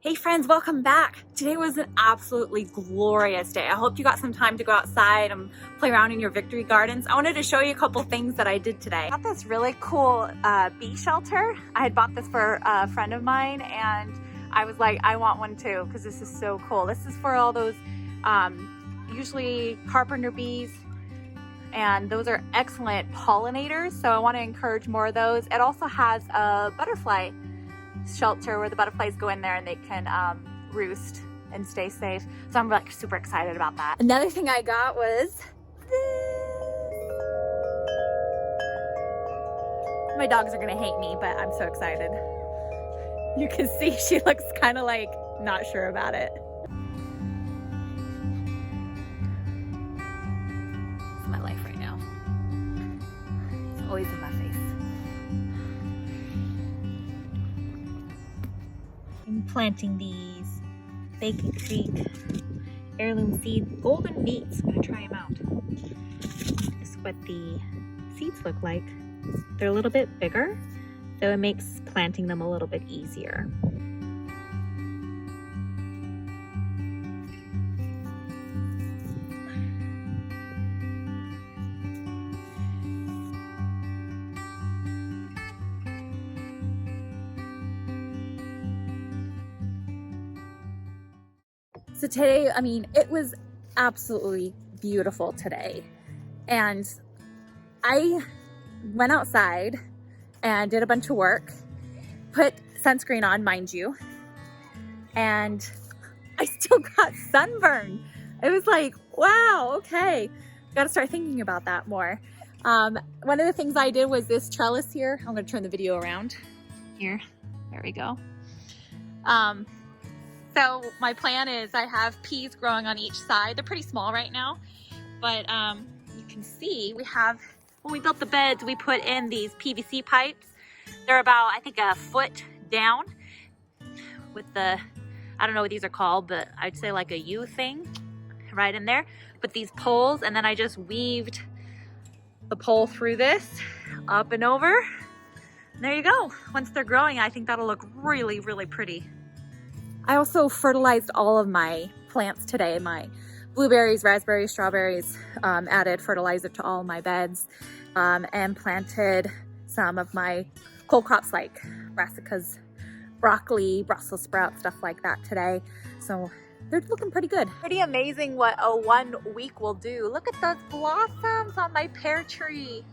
Hey friends, welcome back. Today was an absolutely glorious day. I hope you got some time to go outside and play around in your victory gardens. I wanted to show you a couple things that I did today. I got this really cool bee shelter. I had bought this for a friend of mine and I was like, I want one too because this is so cool. This is for all those usually carpenter bees, and those are excellent pollinators. So I want to encourage more of those. It also has a butterfly shelter where the butterflies go in there and they can roost and stay safe. So I'm like super excited about that. Another thing I got was this. My dogs are gonna hate me, but I'm so excited. You can see she looks kind of like not sure about it. It's my life right now. It's always in my face. I'm planting these Bacon Creek heirloom seed golden beets. I'm gonna try them out. This is what the seeds look like. They're a little bit bigger, so it makes planting them a little bit easier. So today, I mean, it was absolutely beautiful today. And I went outside and did a bunch of work, put sunscreen on, mind you, and I still got sunburned. It was like, wow, okay. Got to start thinking about that more. One of the things I did was this trellis here. I'm gonna turn the video around here. There we go. So my plan is I have peas growing on each side. They're pretty small right now, but you can see we have, when we built the beds, we put in these PVC pipes. They're about, I think, a foot down with the, I don't know what these are called, but I'd say like a U thing right in there. Put these poles, and then I just weaved the pole through this, up and over. And there you go. Once they're growing, I think that'll look really, really pretty. I also fertilized all of my plants today. My blueberries, raspberries, strawberries, added fertilizer to all my beds, and planted some of my cold crops like brassicas, broccoli, Brussels sprouts, stuff like that today. So they're looking pretty good. Pretty amazing what a 1 week will do. Look at those blossoms on my pear tree.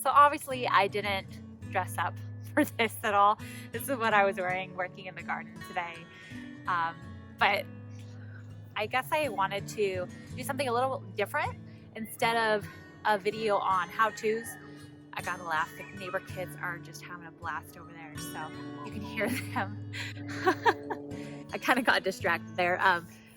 So obviously I didn't dress up for this at all. This is what I was wearing working in the garden today. But I guess I wanted to do something a little different. Instead of a video on how-tos, I gotta laugh. The neighbor kids are just having a blast over there, so you can hear them. I kind of got distracted there.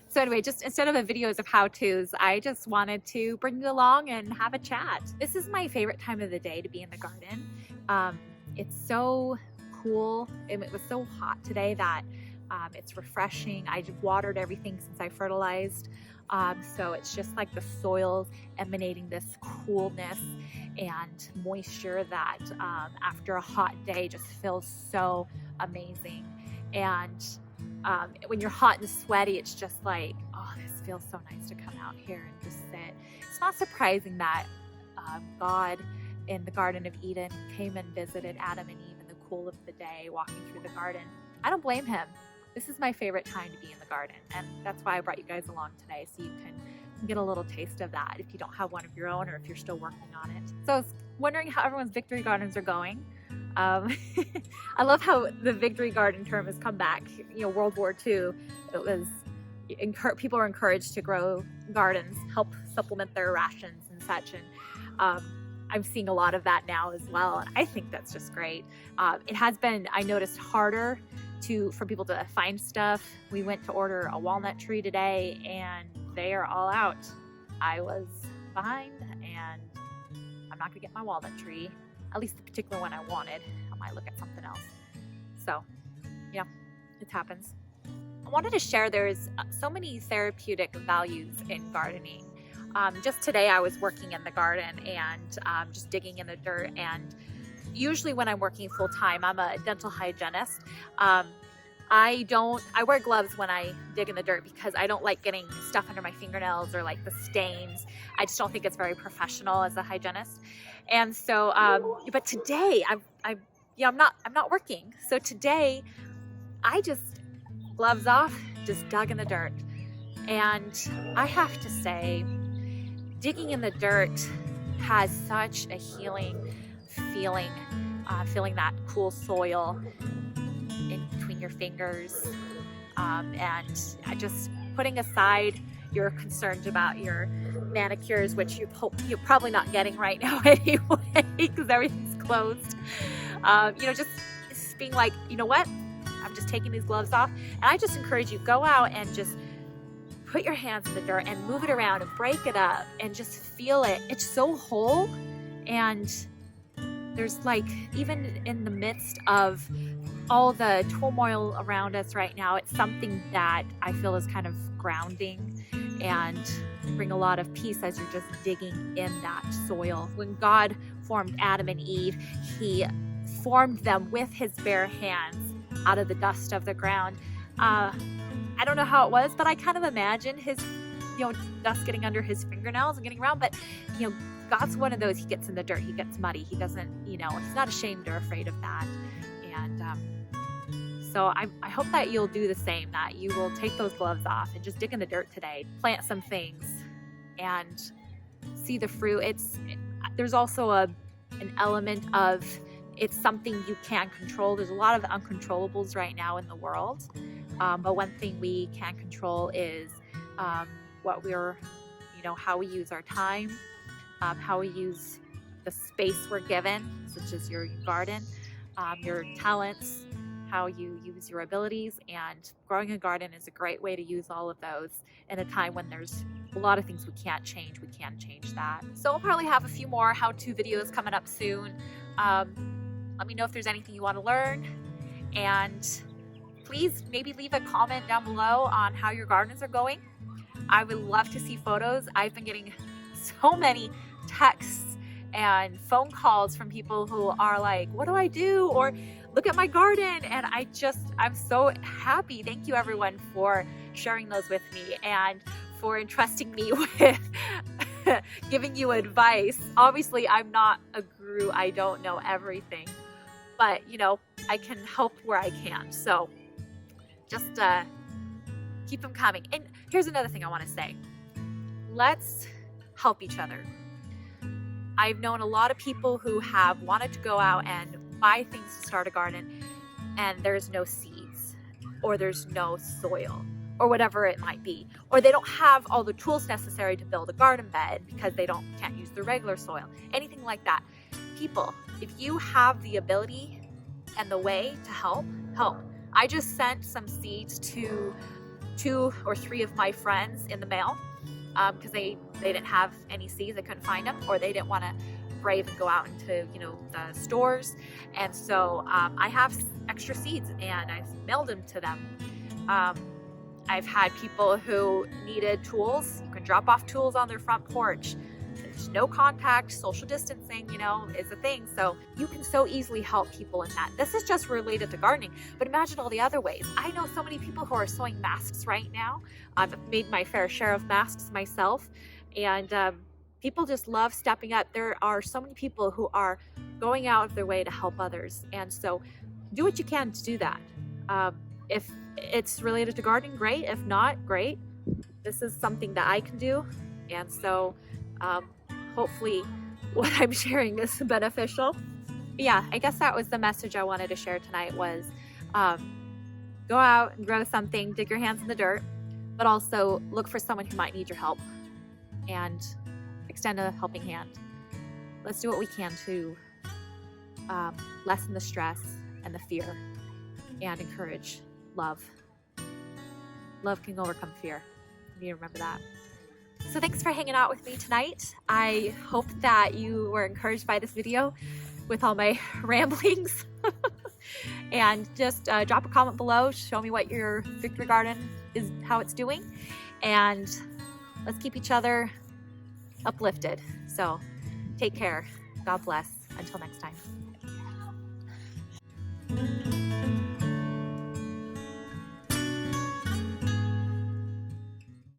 So anyway, just instead of a videos of how-tos, I just wanted to bring you along and have a chat. This is my favorite time of the day to be in the garden. It's so cool. It was so hot today that it's refreshing. I just watered everything since I fertilized. So it's just like the soil's emanating this coolness and moisture that after a hot day just feels so amazing. And when you're hot and sweaty, it's just like, oh, this feels so nice to come out here and just sit. It's not surprising that God in the Garden of Eden came and visited Adam and Eve in the cool of the day, walking through the garden. I don't blame him. This is my favorite time to be in the garden, and that's why I brought you guys along today, so you can get a little taste of that if you don't have one of your own or if you're still working on it. So I was wondering how everyone's victory gardens are going. I love how the victory garden term has come back. You know, World War II, it was people were encouraged to grow gardens, help supplement their rations and such, and I'm seeing a lot of that now as well. And I think that's just great. It has been, I noticed, harder for people to find stuff. We went to order a walnut tree today and they are all out. I was behind and I'm not gonna get my walnut tree, at least the particular one I wanted. I might look at something else. So yeah, it happens. I wanted to share there's so many therapeutic values in gardening. Just today I was working in the garden and just digging in the dirt, and usually when I'm working full-time, I'm a dental hygienist. I wear gloves when I dig in the dirt because I don't like getting stuff under my fingernails or like the stains. I just don't think it's very professional as a hygienist. And so, but today I'm not working. So today I just, gloves off, just dug in the dirt. And I have to say, digging in the dirt has such a healing feeling, feeling that cool soil in between your fingers, and just putting aside your concerns about your manicures, which you're probably not getting right now anyway because everything's closed. Just being like, you know what, I'm just taking these gloves off. And I just encourage you, go out and just put your hands in the dirt and move it around and break it up and just feel it. It's so whole. And there's like, even in the midst of all the turmoil around us right now, it's something that I feel is kind of grounding and bring a lot of peace as you're just digging in that soil. When God formed Adam and Eve, he formed them with his bare hands out of the dust of the ground. I don't know how it was, but I kind of imagine his, dust getting under his fingernails and getting around. But, God's one of those, he gets in the dirt, he gets muddy. He doesn't, he's not ashamed or afraid of that. And so I hope that you'll do the same, that you will take those gloves off and just dig in the dirt today, plant some things and see the fruit. There's also an element of, it's something you can control. There's a lot of uncontrollables right now in the world. But one thing we can control is what we're, how we use our time, how we use the space we're given, such as your garden, your talents, how you use your abilities. And growing a garden is a great way to use all of those in a time when there's a lot of things we can't change. We can change that. So we'll probably have a few more how-to videos coming up soon. Let me know if there's anything you want to learn, and please maybe leave a comment down below on how your gardens are going. I would love to see photos. I've been getting so many texts and phone calls from people who are like, what do I do? Or look at my garden. And I'm so happy. Thank you everyone for sharing those with me and for entrusting me with giving you advice. Obviously, I'm not a guru. I don't know everything, but I can help where I can. So just keep them coming. And here's another thing I want to say. Let's help each other. I've known a lot of people who have wanted to go out and buy things to start a garden, and there's no seeds, or there's no soil, or whatever it might be, or they don't have all the tools necessary to build a garden bed because they can't use the regular soil, anything like that. People, if you have the ability and the way to help. I just sent some seeds to 2 or 3 of my friends in the mail because they didn't have any seeds, they couldn't find them, or they didn't want to brave and go out into the stores. And so I have extra seeds and I've mailed them to them. I've had people who needed tools. You can drop off tools on their front porch. There's no contact, social distancing, is a thing. So you can so easily help people in that. This is just related to gardening, but imagine all the other ways. I know so many people who are sewing masks right now. I've made my fair share of masks myself, and people just love stepping up. There are so many people who are going out of their way to help others. And so do what you can to do that. If it's related to gardening, great. If not, great. This is something that I can do. And so hopefully what I'm sharing is beneficial. But yeah, I guess that was the message I wanted to share tonight was go out and grow something, dig your hands in the dirt, but also look for someone who might need your help and extend a helping hand. Let's do what we can to lessen the stress and the fear and encourage love. Love can overcome fear. You need to remember that. So thanks for hanging out with me tonight. I hope that you were encouraged by this video with all my ramblings. And just drop a comment below. Show me what your victory garden is, how it's doing. And let's keep each other uplifted. So take care. God bless. Until next time.